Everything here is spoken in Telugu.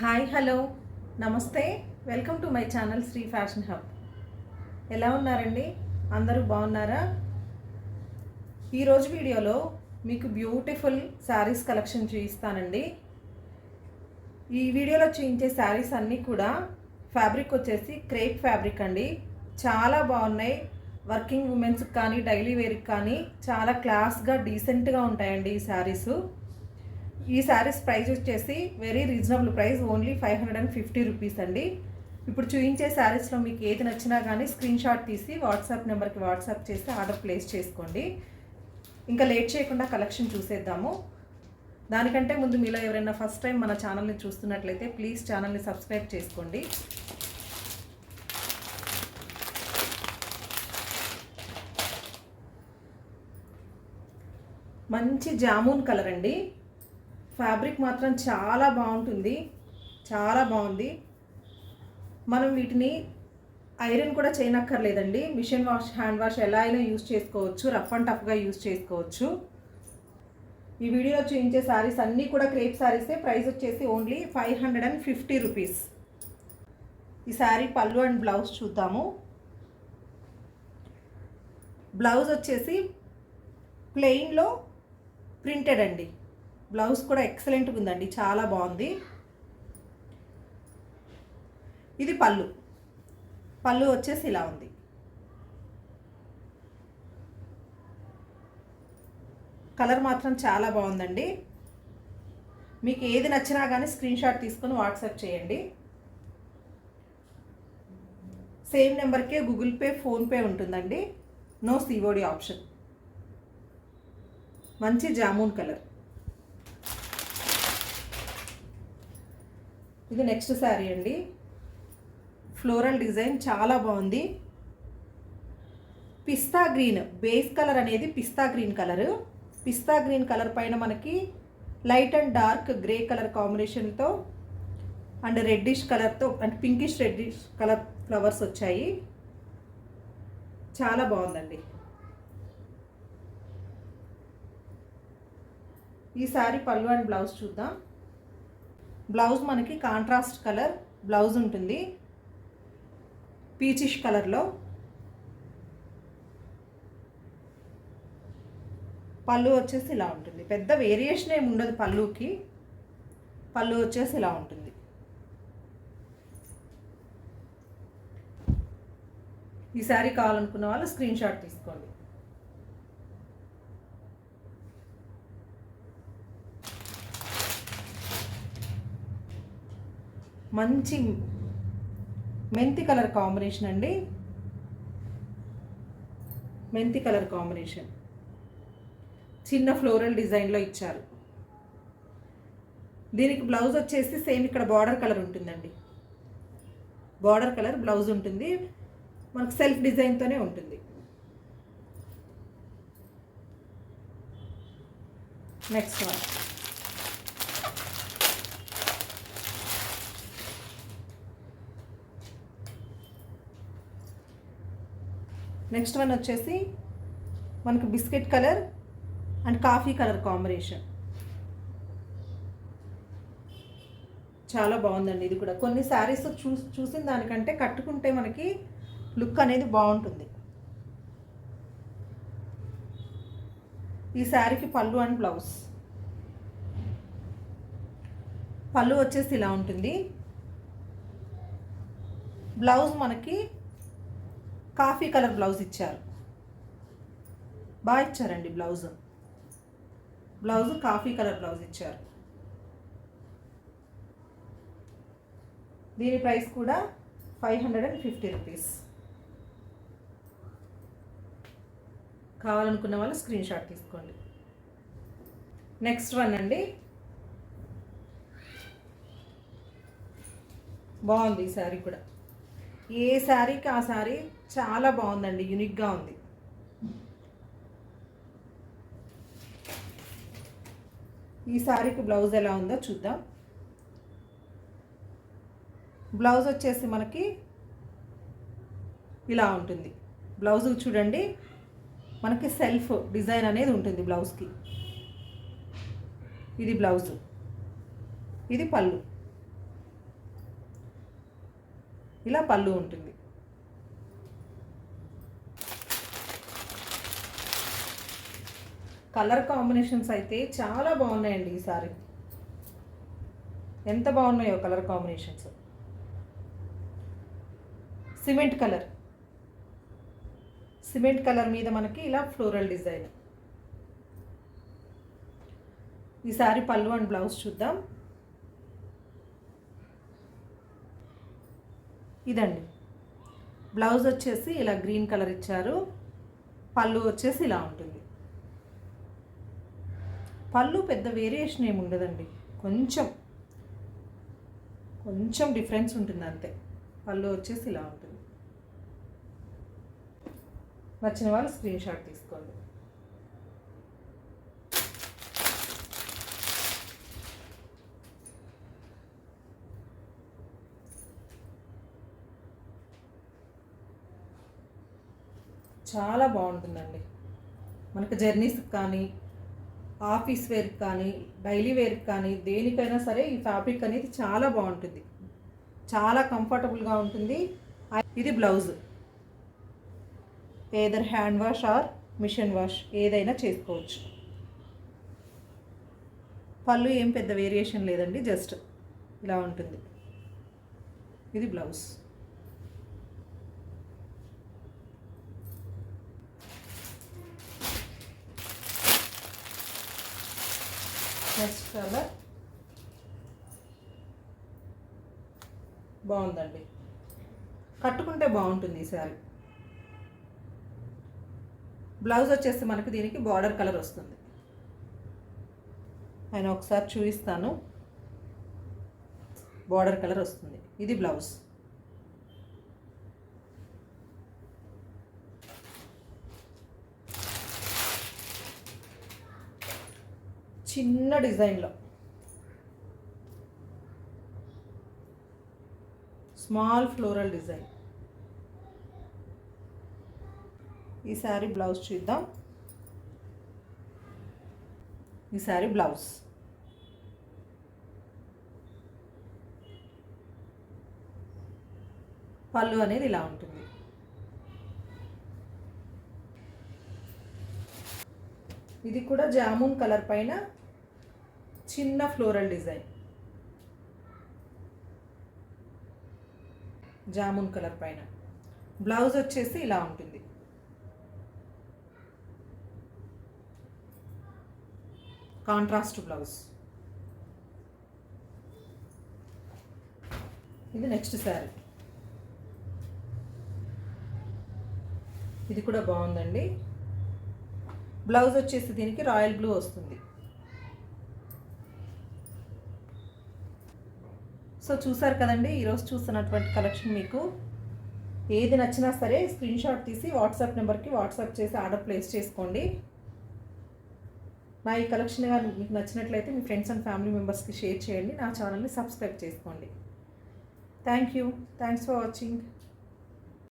హాయ్ హలో నమస్తే welcome to my channel Shri fashion hub. ఎలా ఉన్నారండి? అందరూ బాగున్నారా? ఈరోజు వీడియోలో మీకు బ్యూటిఫుల్ శారీస్ కలెక్షన్ చూపిస్తానండి. ఈ వీడియోలో చూపించే శారీస్ అన్నీ కూడా ఫ్యాబ్రిక్ వచ్చేసి క్రేప్ ఫ్యాబ్రిక్ అండి. చాలా బాగున్నాయి. వర్కింగ్ ఉమెన్స్కి కానీ డైలీ వేర్కి కానీ చాలా క్లాస్గా డీసెంట్గా ఉంటాయండి ఈ శారీసు. ఈ శారీస్ ప్రైస్ వచ్చేసి very reasonable price, only 550 rupees అండి. ఇప్పుడు చూపించే శారీస్లో మీకు ఏది నచ్చినా కానీ స్క్రీన్ షాట్ తీసి వాట్సాప్ నెంబర్కి వాట్సాప్ చేసి ఆర్డర్ ప్లేస్ చేసుకోండి. ఇంకా లేట్ చేయకుండా కలెక్షన్ చూసేద్దాము. దానికంటే ముందు మీలో ఎవరైనా ఫస్ట్ టైం మన ఛానల్ని చూస్తున్నట్లయితే ప్లీజ్ ఛానల్ని సబ్స్క్రైబ్ చేసుకోండి. మంచి జామున్ కలర్ అండి. ఫ్యాబ్రిక్ మాత్రం చాలా బాగుంటుంది, చాలా బాగుంది. మనం వీటిని ఐరన్ కూడా చేయనక్కర్లేదండి. మిషన్ వాష్, హ్యాండ్ వాష్ ఎలా అయినా యూజ్ చేసుకోవచ్చు. రఫ్ అండ్ టఫ్గా యూజ్ చేసుకోవచ్చు. ఈ వీడియోలో చూపించే శారీస్ అన్నీ కూడా క్రేప్ శారీసే. ప్రైస్ వచ్చేసి ఓన్లీ 550 రూపీస్. ఈ శారీ పళ్ళు అండ్ బ్లౌజ్ చూద్దాము. బ్లౌజ్ వచ్చేసి ప్లెయిన్లో ప్రింటెడ్ అండి. బ్లౌజ్ కూడా ఎక్సలెంట్గా ఉందండి, చాలా బాగుంది. ఇది పళ్ళు. పళ్ళు వచ్చేసి ఇలా ఉంది. కలర్ మాత్రం చాలా బాగుందండి. మీకు ఏది నచ్చినా కానీ స్క్రీన్ షాట్ తీసుకొని వాట్సాప్ చేయండి. సేమ్ నెంబర్కే గూగుల్ పే, ఫోన్పే ఉంటుందండి. No COD option. మంచి జామున్ కలర్. ఇది నెక్స్ట్ శారీ అండి. ఫ్లోరల్ డిజైన్ చాలా బాగుంది. పిస్తా గ్రీన్ బేస్ కలర్ అనేది పిస్తా గ్రీన్ కలరు. పిస్తా గ్రీన్ కలర్ పైన మనకి light and dark grey colour కాంబినేషన్తో అండ్ రెడ్డిష్ కలర్తో and pinkish reddish colour flowers వచ్చాయి. చాలా బాగుందండి. ఈ శారీ పళ్ళు అండ్ బ్లౌజ్ చూద్దాం. బ్లౌజ్ మనకి కాంట్రాస్ట్ కలర్ బ్లౌజ్ ఉంటుంది, పీచిష్ కలర్లో. పళ్ళు వచ్చేసి ఇలా ఉంటుంది. పెద్ద వేరియేషన్ ఏమి ఉండదు పళ్ళుకి. పళ్ళు వచ్చేసి ఇలా ఉంటుంది. ఈ శారీ కావాలనుకున్న వాళ్ళు స్క్రీన్ షాట్ తీసుకోండి. మంచి మెంతి కలర్ కాంబినేషన్ అండి. మెంతి కలర్ కాంబినేషన్ చిన్న ఫ్లోరల్ డిజైన్లో ఇచ్చారు. దీనికి బ్లౌజ్ వచ్చేసి సేమ్ ఇక్కడ బార్డర్ కలర్ ఉంటుందండి. బార్డర్ కలర్ బ్లౌజ్ ఉంటుంది. మనకు సెల్ఫ్ డిజైన్తోనే ఉంటుంది. Next one. నెక్స్ట్ వన్ వచ్చేసి మనకు biscuit colour and coffee colour combination. చాలా బాగుందండి. ఇది కూడా కొన్ని శారీస్ చూసిన దానికంటే కట్టుకుంటే మనకి లుక్ అనేది బాగుంటుంది. ఈ శారీకి పళ్ళు అండ్ బ్లౌజ్. పళ్ళు వచ్చేసి ఇలా ఉంటుంది. బ్లౌజ్ మనకి కాఫీ కలర్ బ్లౌజ్ ఇచ్చారు. బాగా ఇచ్చారండి blouse. Blouse coffee colour blouse ఇచ్చారు. దీని ప్రైస్ కూడా 550 రూపీస్. కావాలనుకున్న వాళ్ళు స్క్రీన్ షాట్ తీసుకోండి. నెక్స్ట్ వన్ అండి. బాగుంది ఈ శారీ కూడా. ఏ శారీకి ఆ శారీ చాలా బాగుందండి, యూనిక్గా ఉంది. ఈ శారీకి బ్లౌజ్ ఎలా ఉందో చూద్దాం. బ్లౌజ్ వచ్చేసి మనకి ఇలా ఉంటుంది. బ్లౌజ్ చూడండి, మనకి సెల్ఫ్ డిజైన్ అనేది ఉంటుంది బ్లౌజ్కి. ఇది బ్లౌజు, ఇది పళ్ళు. ఇలా పళ్ళు ఉంటుంది. కలర్ కాంబినేషన్స్ అయితే చాలా బాగున్నాయండి ఈసారి. ఎంత బాగున్నాయో కలర్ కాంబినేషన్స్. సిమెంట్ కలర్ మీద మనకి ఇలా ఫ్లోరల్ డిజైన్. ఈ సారీ పళ్ళు అండ్ బ్లౌజ్ చూద్దాం. ఇదండి బ్లౌజ్ వచ్చేసి ఇలా గ్రీన్ కలర్ ఇచ్చారు. పళ్ళు వచ్చేసి ఇలా ఉంటుంది. పళ్ళు పెద్ద వేరియేషన్ ఏమి ఉండదండి, కొంచెం డిఫరెన్స్ ఉంటుంది అంతే. పళ్ళు వచ్చేసి ఇలా ఉంటుంది. నచ్చిన వాళ్ళు స్క్రీన్ షాట్ తీసుకోండి. చాలా బాగుంటుందండి. మనకు జర్నీస్కి కానీ, ఆఫీస్ వేర్కి కానీ, డైలీ వేర్కి కానీ, దేనికైనా సరే ఈ ఫ్యాబ్రిక్ అనేది చాలా బాగుంటుంది. చాలా కంఫర్టబుల్గా ఉంటుంది. ఇది blouse. Either hand wash or machine wash ఏదైనా చేసుకోవచ్చు. పళ్ళు ఏం పెద్ద వేరియేషన్ లేదండి, జస్ట్ ఇలా ఉంటుంది. ఇది బ్లౌజ్. నెక్స్ట్ కలర్ బాగుందండి, కట్టుకుంటే బాగుంటుంది ఈ సారీ. బ్లౌజ్ వచ్చేసి మనకి దీనికి బార్డర్ కలర్ వస్తుంది. నేను ఒకసారి చూపిస్తాను. బార్డర్ కలర్ వస్తుంది. ఇది బ్లౌజ్. చిన్న డిజైన్లో స్మాల్ ఫ్లోరల్ డిజైన్. ఈ సారీ బ్లౌజ్ చూద్దాం. ఈ సారీ బ్లౌజ్. పళ్ళు అనేది ఇలా ఉంటుంది. ఇది కూడా జామున్ కలర్ పైన చిన్న ఫ్లోరల్ డిజైన్. జామున్ కలర్ పైన బ్లౌజ్ వచ్చేసి ఇలా ఉంటుంది. Contrast blouse. ఇది నెక్స్ట్ శారీ. ఇది కూడా బాగుందండి. బ్లౌజ్ వచ్చేసి దీనికి రాయల్ బ్లూ వస్తుంది. సో చూసారు కదండి, ఈరోజు చూస్తున్నటువంటి కలెక్షన్ మీకు ఏది నచ్చినా సరే స్క్రీన్ షాట్ తీసి వాట్సాప్ నెంబర్కి వాట్సాప్ చేసి ఆర్డర్ ప్లేస్ చేసుకోండి. నా ఈ కలెక్షన్ కానీ మీకు నచ్చినట్లయితే మీ ఫ్రెండ్స్ అండ్ ఫ్యామిలీ మెంబర్స్కి షేర్ చేయండి. నా ఛానల్ని సబ్స్క్రైబ్ చేసుకోండి. Thanks for watching.